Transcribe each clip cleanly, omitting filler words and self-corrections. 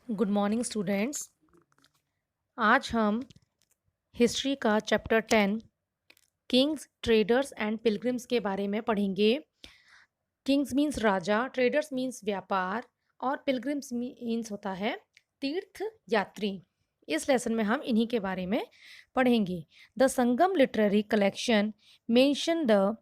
Good morning students. आज हम history का chapter 10 Kings, traders and pilgrims के बारे में पढ़ेंगे। किंग्स मीन्स राजा, ट्रेडर्स मीन्स व्यापार और पिलग्रिम्स मीन्स होता है तीर्थ यात्री। इस लेसन में हम इन्हीं के बारे में पढ़ेंगे। The Sangam literary collection mention the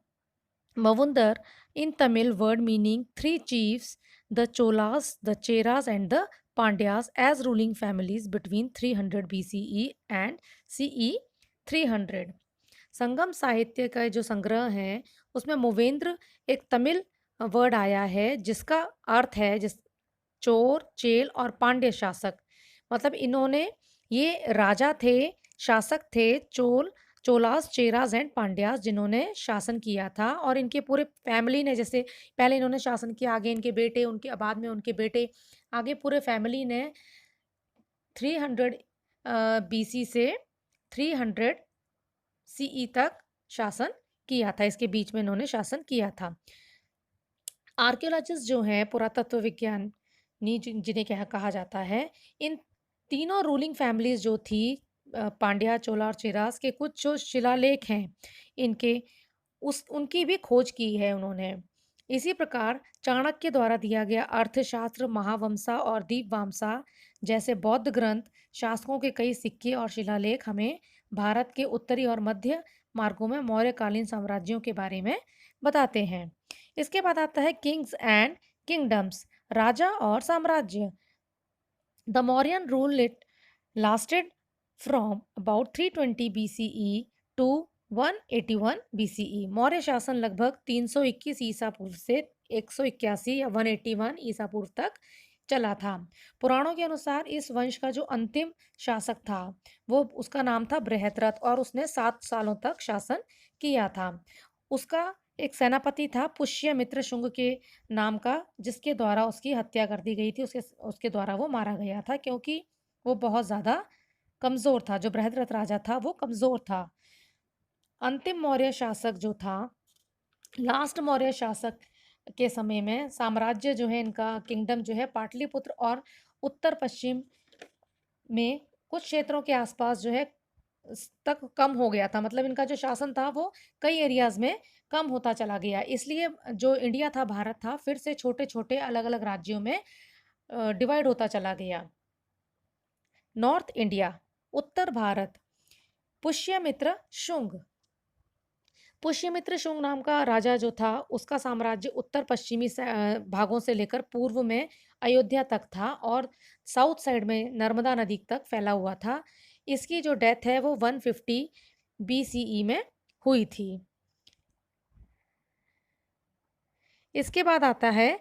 Mavundar in Tamil word meaning three chiefs, the Cholas, the Cheras, and the Pandyas as ruling families between 300 BCE and CE 300। संगम साहित्य का जो संग्रह है उसमें मोवेंद्र एक तमिल वर्ड आया है जिसका अर्थ है जिस चोर, चेल और पांड्य शासक। मतलब इन्होंने ये राजा थे, शासक थे, चोलास, चेरास एंड पांड्यास जिन्होंने शासन किया था और इनके पूरे फैमिली ने जैसे पहले इन्होंने शासन किया, आगे इनके बेटे, उनके बाद में उनके बेटे, आगे पूरे फैमिली ने 300 बीसी से 300 सीई तक शासन किया था। इसके बीच में इन्होंने शासन किया था। आर्कियोलॉजिस्ट जो हैं, पुरातत्व विज्ञानी जिन्हें कहा जाता है, इन तीनों रूलिंग फैमिलीज जो थी पांड्या, चोला और चेरास के कुछ जो शिलालेख हैं इनके उनकी भी खोज की है उन्होंने। इसी प्रकार चाणक्य द्वारा दिया गया अर्थशास्त्र, महावंसा और दीपवामसा जैसे बौद्ध ग्रंथ, शासकों के कई सिक्के और शिलालेख हमें भारत के उत्तरी और मध्य मार्गों में मौर्यकालीन साम्राज्यों के बारे में बताते हैं। इसके बाद आता है किंग्स एंड किंगडम्स, राजा और साम्राज्य। The Mauryan rule it lasted from about 320 BCE to 181 BCE। Maurya शासन लगभग 321 ईसा पूर्व से 181 या 181 ईसा पूर्व तक चला था। पुराणों के अनुसार इस वंश का जो अंतिम शासक था वो उसका नाम था बृहद्रथ और उसने 7 सालों तक शासन किया था। उसका एक सेनापति था पुष्यमित्र शुंग के नाम का, जिसके द्वारा उसकी हत्या कर दी गई थी। उसके उसके द्वारा वो मारा गया था क्योंकि वो बहुत ज़्यादा कमज़ोर था। जो बृहद्रथ राजा था वो कमज़ोर था। अंतिम मौर्य शासक जो था, लास्ट मौर्य शासक के समय में साम्राज्य जो है इनका किंगडम जो है पाटलिपुत्र और उत्तर पश्चिम में कुछ क्षेत्रों के आसपास जो है तक कम हो गया था। मतलब इनका जो शासन था वो कई एरियाज में कम होता चला गया। इसलिए जो इंडिया था, भारत था, फिर से छोटे छोटे अलग अलग राज्यों में डिवाइड होता चला गया। नॉर्थ इंडिया, उत्तर भारत, पुष्यमित्र शुंग। पुष्यमित्र शुंग नाम का राजा जो था उसका साम्राज्य उत्तर पश्चिमी भागों से लेकर पूर्व में अयोध्या तक था और साउथ साइड में नर्मदा नदी तक फैला हुआ था। इसकी जो डेथ है वो 150 बीसीई में हुई थी। इसके बाद आता है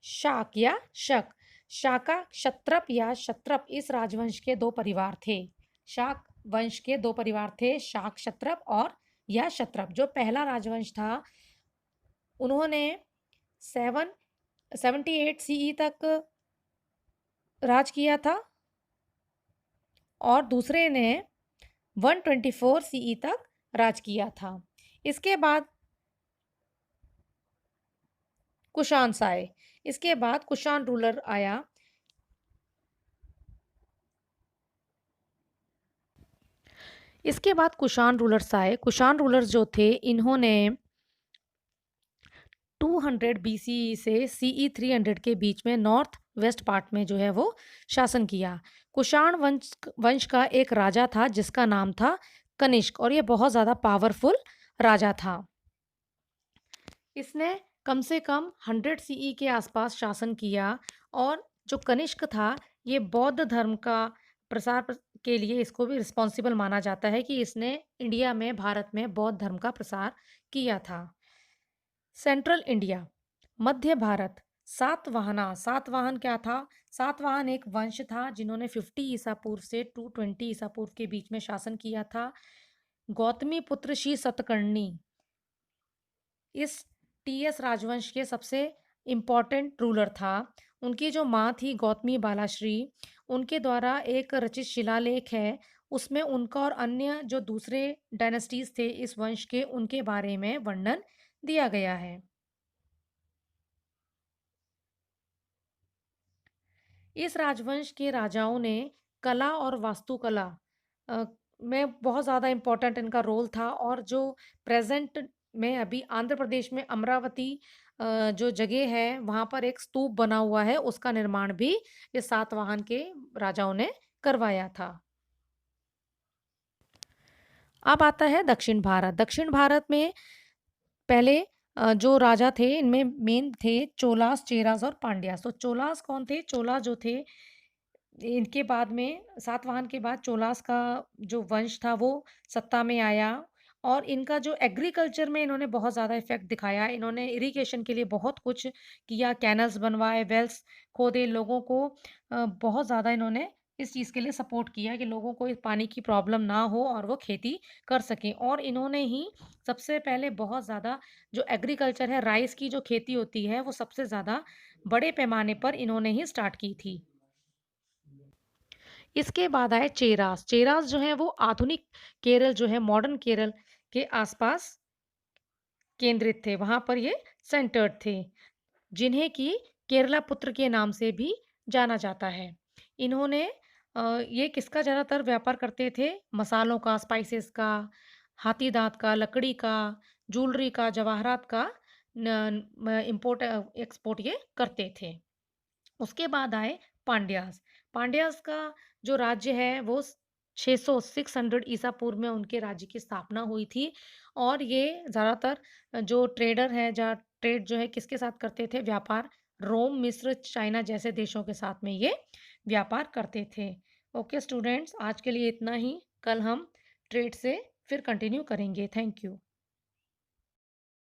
शाक या शक। शाका, क्षत्रप या क्षत्रप इस राजवंश के दो परिवार थे। शाक वंश के दो परिवार थे, शाक क्षत्रप और या क्षत्रप। जो पहला राजवंश था उन्होंने 778 सीई तक राज किया था और दूसरे ने 124 सीई तक राज किया था। इसके बाद कुषाण आए। इसके बाद कुषाण रूलर आया। इसके बाद कुषाण रूलर्स आए। कुषाण रूलर्स जो थे इन्होंने 200 बीसीई से सीई 300 के बीच में नॉर्थ वेस्ट पार्ट में जो है वो शासन किया। कुषाण वंश का एक राजा था जिसका नाम था कनिष्क और ये बहुत ज़्यादा पावरफुल राजा था। इसने कम से कम 100 सीई के आसपास शासन किया और जो कनिष्क था ये बौद्ध धर्म का प्रसार के लिए इसको भी रिस्पॉन्सिबल माना जाता है कि इसने इंडिया में, भारत में बौद्ध धर्म का प्रसार किया था। सेंट्रल इंडिया, मध्य भारत, सातवाहना। सातवाहन क्या था? सातवाहन एक वंश था जिन्होंने 50 ईसा पूर्व से 220 ईसा पूर्व के बीच में शासन किया था। गौतमी पुत्र श्री सतकर्णी इस टीएस राजवंश के सबसे इम्पॉर्टेंट रूलर था। उनकी जो माँ थी गौतमी बालाश्री, उनके द्वारा एक रचित शिलालेख है, उसमें उनका और अन्य जो दूसरे डायनेस्टीज थे इस वंश के, उनके बारे में वर्णन दिया गया है। इस राजवंश के राजाओं ने कला और वास्तुकला अ, में बहुत ज़्यादा इम्पोर्टेंट इनका रोल था और जो प्रेज़ेंट में अभी आंध्र प्रदेश में अमरावती जो जगह है, वहाँ पर एक स्तूप बना हुआ है, उसका निर्माण भी ये सातवाहन के राजाओं ने करवाया था। अब आता है दक्षिण भारत। दक्षिण भारत में पहले जो राजा थे इनमें मेन थे चोलास, चेरास और पांड्यास। तो चोलास कौन थे? चोला जो थे इनके बाद में सातवाहन के बाद चोलास का जो वंश था वो सत्ता में आया और इनका जो एग्रीकल्चर में इन्होंने बहुत ज़्यादा इफ़ेक्ट दिखाया। इन्होंने इरिगेशन के लिए बहुत कुछ किया, कैनल्स बनवाए, वेल्स खोदे, लोगों को बहुत ज़्यादा इन्होंने इस चीज़ के लिए सपोर्ट किया कि लोगों को इस पानी की प्रॉब्लम ना हो और वो खेती कर सकें। और इन्होंने ही सबसे पहले बहुत ज़्यादा जो एग्रीकल्चर है, राइस की जो खेती होती है, वो सबसे ज़्यादा बड़े पैमाने पर इन्होंने ही स्टार्ट की थी। इसके बाद आए चेरास। चेरास जो हैं वो आधुनिक केरल जो है मॉडर्न केरल के आस-पास केंद्रित थे, वहाँ पर ये सेंटर्ड थे, जिन्हें कि केरला पुत्र के नाम से भी जाना जाता है। इन्होंने ये किसका ज़्यादातर व्यापार करते थे? मसालों का, स्पाइसेस का, हाथी दाँत का, लकड़ी का, ज्वेलरी का, जवाहरात का न म इम्पोर्ट एक्सपोर्ट ये करते थे। उसके बाद आए पांड्यास। पांड्यास का जो राज्य है वो 600 600 ईसा पूर्व में उनके राज्य की स्थापना हुई थी और ये ज़्यादातर जो ट्रेडर है जहाँ ट्रेड जो है किसके साथ करते थे व्यापार रोम, मिस्र, चाइना जैसे देशों के साथ में ये व्यापार करते थे। ओके स्टूडेंट्स आज के लिए इतना ही। कल हम ट्रेड से फिर कंटिन्यू करेंगे। Thank you.